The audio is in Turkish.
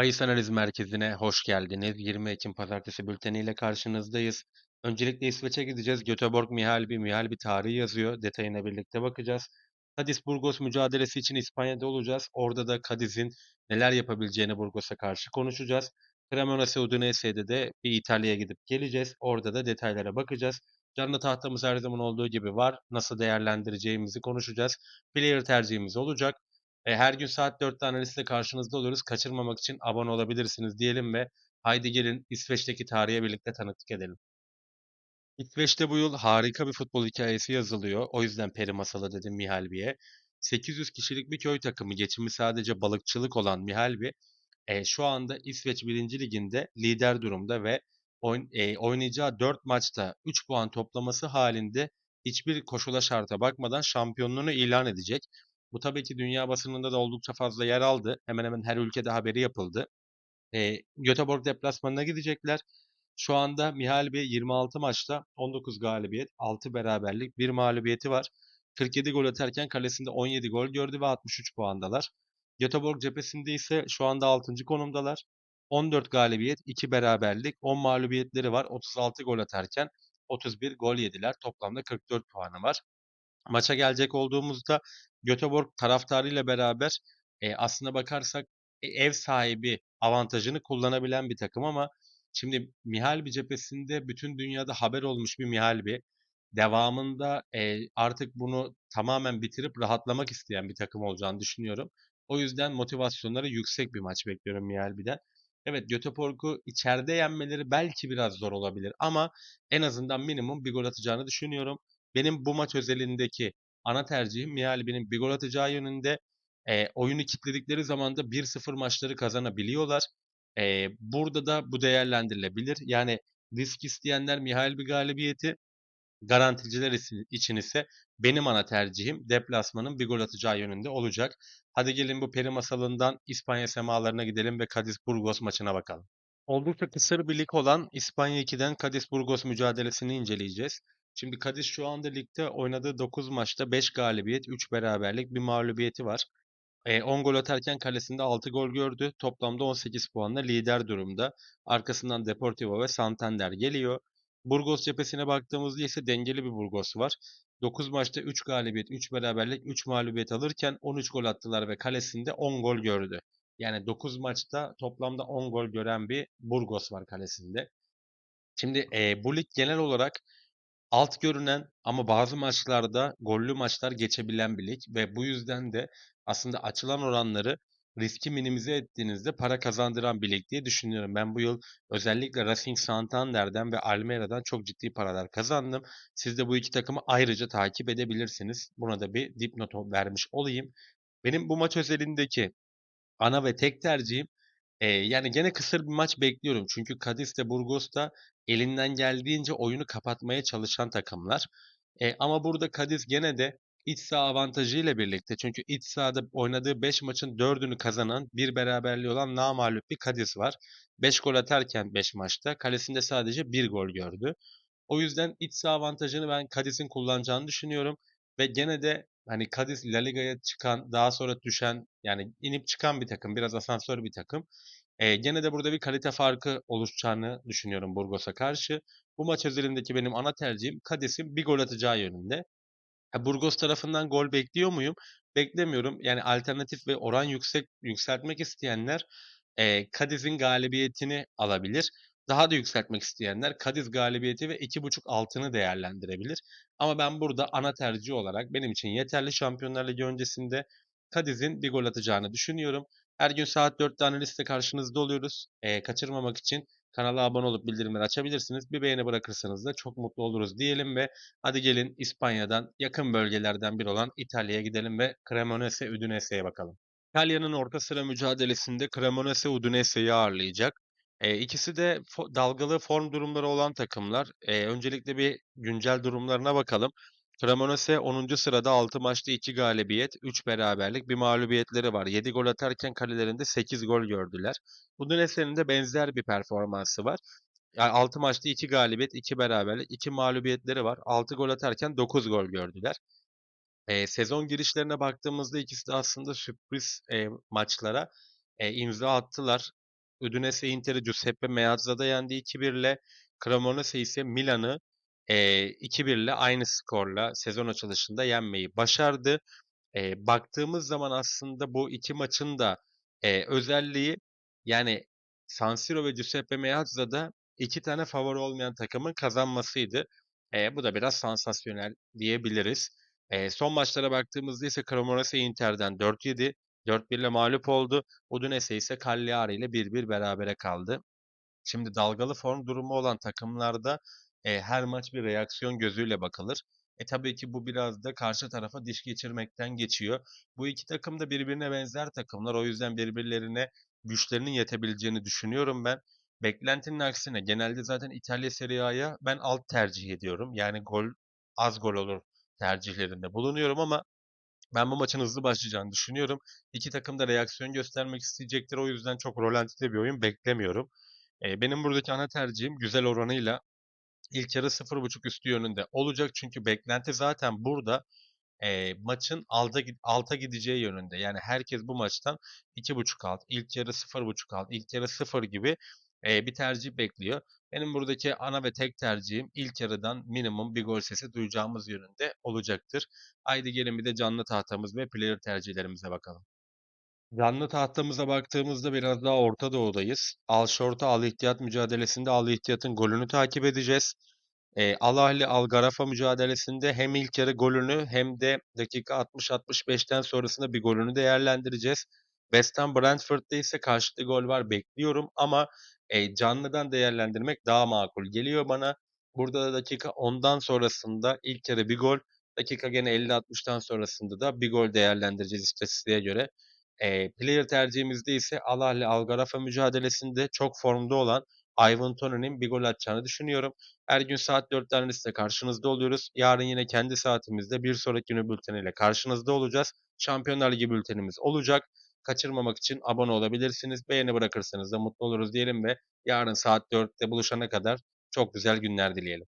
Bayis Analiz Merkezi'ne hoş geldiniz. 20 Ekim Pazartesi bülteniyle karşınızdayız. Öncelikle İsveç'e gideceğiz. Göteborg Mihalbi tarihi yazıyor. Detayına birlikte bakacağız. Cadiz Burgos mücadelesi için İspanya'da olacağız. Orada da Cadiz'in neler yapabileceğini Burgos'a karşı konuşacağız. Cremonese Udinese'de de bir İtalya'ya gidip geleceğiz. Orada da detaylara bakacağız. Canlı tahtamız her zaman olduğu gibi var. Nasıl değerlendireceğimizi konuşacağız. Player tercihimiz olacak. Her gün saat 4'te analizle karşınızda oluruz. Kaçırmamak için abone olabilirsiniz diyelim ve haydi gelin İsveç'teki tarihe birlikte tanıklık edelim. İsveç'te bu yıl harika bir futbol hikayesi yazılıyor. O yüzden peri masalı dedim Mihalbi'ye. 800 kişilik bir köy takımı, geçimi sadece balıkçılık olan Mihalbi, şu anda İsveç birinci Ligi'nde lider durumda ve oynayacağı 4 maçta 3 puan toplaması halinde hiçbir koşula şarta bakmadan şampiyonluğunu ilan edecek. Bu tabii ki dünya basınında da oldukça fazla yer aldı. Hemen hemen her ülkede haberi yapıldı. Göteborg deplasmanına gidecekler. Şu anda Mihalby 26 maçta 19 galibiyet, 6 beraberlik, 1 mağlubiyeti var. 47 gol atarken kalesinde 17 gol gördü ve 63 puandalar. Göteborg cephesinde ise şu anda 6. konumdalar. 14 galibiyet, 2 beraberlik, 10 mağlubiyetleri var. 36 gol atarken 31 gol yediler. Toplamda 44 puanı var. Maça gelecek olduğumuzda Göteborg taraftarıyla beraber aslına bakarsak ev sahibi avantajını kullanabilen bir takım ama şimdi Mihalbi cephesinde bütün dünyada haber olmuş bir Mihalbi. Devamında artık bunu tamamen bitirip rahatlamak isteyen bir takım olacağını düşünüyorum. O yüzden motivasyonları yüksek bir maç bekliyorum Mihalbi'den. Evet, Göteborg'u içeride yenmeleri belki biraz zor olabilir ama en azından minimum bir gol atacağını düşünüyorum. Benim bu maç özelindeki ana tercihim Miali'nin bir gol atacağı yönünde. Oyunu kilitledikleri zaman da 1-0 maçları kazanabiliyorlar. Burada da bu değerlendirilebilir. Yani risk isteyenler Mihail bir galibiyeti, garanticiler için ise benim ana tercihim deplasmanın bir gol atacağı yönünde olacak. Hadi gelin bu peri masalından İspanya semalarına gidelim ve Cadiz Burgos maçına bakalım. Oldukça kısır bir lig olan İspanya 2'den Cadiz Burgos mücadelesini inceleyeceğiz. Şimdi Cadiz şu anda ligde oynadığı 9 maçta 5 galibiyet, 3 beraberlik, bir mağlubiyeti var. 10 gol atarken kalesinde 6 gol gördü. Toplamda 18 puanla lider durumda. Arkasından Deportivo ve Santander geliyor. Burgos cephesine baktığımızda ise dengeli bir Burgos var. 9 maçta 3 galibiyet, 3 beraberlik, 3 mağlubiyet alırken 13 gol attılar ve kalesinde 10 gol gördü. Yani 9 maçta toplamda 10 gol gören bir Burgos var kalesinde. Şimdi bu lig genel olarak alt görünen ama bazı maçlarda gollü maçlar geçebilen bir lig ve bu yüzden de aslında açılan oranları riski minimize ettiğinizde para kazandıran bir lig diye düşünüyorum. Ben bu yıl özellikle Racing Santander'den ve Almeyra'dan çok ciddi paralar kazandım. Siz de bu iki takımı ayrıca takip edebilirsiniz. Buna da bir dipnot vermiş olayım. Benim bu maç özelindeki ana ve tek tercihim, yani gene kısır bir maç bekliyorum. Çünkü Cadiz de Burgos da elinden geldiğince oyunu kapatmaya çalışan takımlar. Ama burada Cadiz gene de iç saha avantajıyla birlikte, çünkü iç sahada oynadığı 5 maçın 4'ünü kazanan, bir beraberliği olan namağlup bir Cadiz var. 5 gol atarken 5 maçta kalesinde sadece bir gol gördü. O yüzden iç saha avantajını ben Cadiz'in kullanacağını düşünüyorum. Ve gene de hani Cadiz La Liga'ya çıkan, daha sonra düşen, yani inip çıkan bir takım. Biraz asansör bir takım. Gene de burada bir kalite farkı oluşacağını düşünüyorum Burgos'a karşı. Bu maç özelindeki benim ana tercihim Cadiz'in bir gol atacağı yönünde. Ha, Burgos tarafından gol bekliyor muyum? Beklemiyorum. Yani alternatif ve oran yükseltmek isteyenler Cadiz'in galibiyetini alabilir. Daha da yükseltmek isteyenler Cadiz galibiyeti ve 2,5 altını değerlendirebilir. Ama ben burada ana tercih olarak benim için yeterli, Şampiyonlar Ligi öncesinde Cadiz'in bir gol atacağını düşünüyorum. Her gün saat 4'te analizle karşınızda oluyoruz. Kaçırmamak için kanala abone olup bildirimleri açabilirsiniz. Bir beğeni bırakırsanız da çok mutlu oluruz diyelim ve hadi gelin İspanya'dan yakın bölgelerden biri olan İtalya'ya gidelim ve Cremonese Udinese'ye bakalım. İtalya'nın orta sıra mücadelesinde Cremonese Udinese'yi ağırlayacak. İkisi de dalgalı form durumları olan takımlar. Öncelikle bir güncel durumlarına bakalım. Cremonese 10. sırada, 6 maçta 2 galibiyet, 3 beraberlik, bir mağlubiyetleri var. 7 gol atarken kalelerinde 8 gol gördüler. Udinese'nin de benzer bir performansı var. Yani 6 maçta 2 galibiyet, 2 beraberlik, 2 mağlubiyetleri var. 6 gol atarken 9 gol gördüler. Sezon girişlerine baktığımızda ikisi de aslında sürpriz maçlara imza attılar. Udinese Inter'i Giuseppe Meazza'da yendi 2-1 ile. Cremonese ise Milan'ı 2-1 ile aynı skorla sezon açılışında yenmeyi başardı. Baktığımız zaman aslında bu 2 maçın da, özelliği, yani, San Siro ve Giuseppe Meazza'da 2 tane favori olmayan takımın kazanmasıydı. Bu da biraz sansasyonel diyebiliriz. Son maçlara baktığımızda ise Cremonese Inter'den 4 yedi, 4-1 ile mağlup oldu. Udinese ise Cagliari ile 1-1 berabere kaldı. Şimdi dalgalı form durumu olan takımlarda, her maç bir reaksiyon gözüyle bakılır. Tabii ki bu biraz da karşı tarafa diş geçirmekten geçiyor. Bu 2 takım da birbirine benzer takımlar. O yüzden birbirlerine güçlerinin yetebileceğini düşünüyorum ben. Beklentinin aksine genelde zaten İtalya Serie A'ya ben alt tercih ediyorum. Yani az gol olur tercihlerinde bulunuyorum ama ben bu maçın hızlı başlayacağını düşünüyorum. İki takım da reaksiyon göstermek isteyecektir. O yüzden çok rolantide bir oyun beklemiyorum. Benim buradaki ana tercihim güzel oranıyla ilk yarı 0.5 üstü yönünde olacak. Çünkü beklenti zaten burada maçın alta gideceği yönünde. Yani herkes bu maçtan 2.5 alt, ilk yarı 0.5 alt, ilk yarı 0 gibi bir tercih bekliyor. Benim buradaki ana ve tek tercihim ilk yarıdan minimum bir gol sesi duyacağımız yönünde olacaktır. Haydi gelin bir de canlı tahtamız ve player tercihlerimize bakalım. Canlı tahtamıza baktığımızda biraz daha Orta Doğu'dayız. Al Şort'a Al İhtiyat mücadelesinde Al İhtiyat'ın golünü takip edeceğiz. Al Ahly Al Garafa mücadelesinde hem ilk yarı golünü hem de dakika 60-65'ten sonrasında bir golünü değerlendireceğiz. West Ham Brentford'da ise karşılıklı gol var bekliyorum ama canlıdan değerlendirmek daha makul geliyor bana. Burada da dakika 10'dan sonrasında ilk yarı bir gol, dakika gene 50-60'tan sonrasında da bir gol değerlendireceğiz istatistiğe göre. Player tercihimizde ise Al Ahly Al Garafa mücadelesinde çok formda olan Ivan Toney'nin bir gol atacağını düşünüyorum. Her gün saat 4'te Analis'te karşınızda oluyoruz. Yarın yine kendi saatimizde bir sonraki günü bülteniyle karşınızda olacağız. Şampiyonlar Ligi bültenimiz olacak. Kaçırmamak için abone olabilirsiniz. Beğeni bırakırsanız da mutlu oluruz diyelim ve yarın saat 4'te buluşana kadar çok güzel günler dileyelim.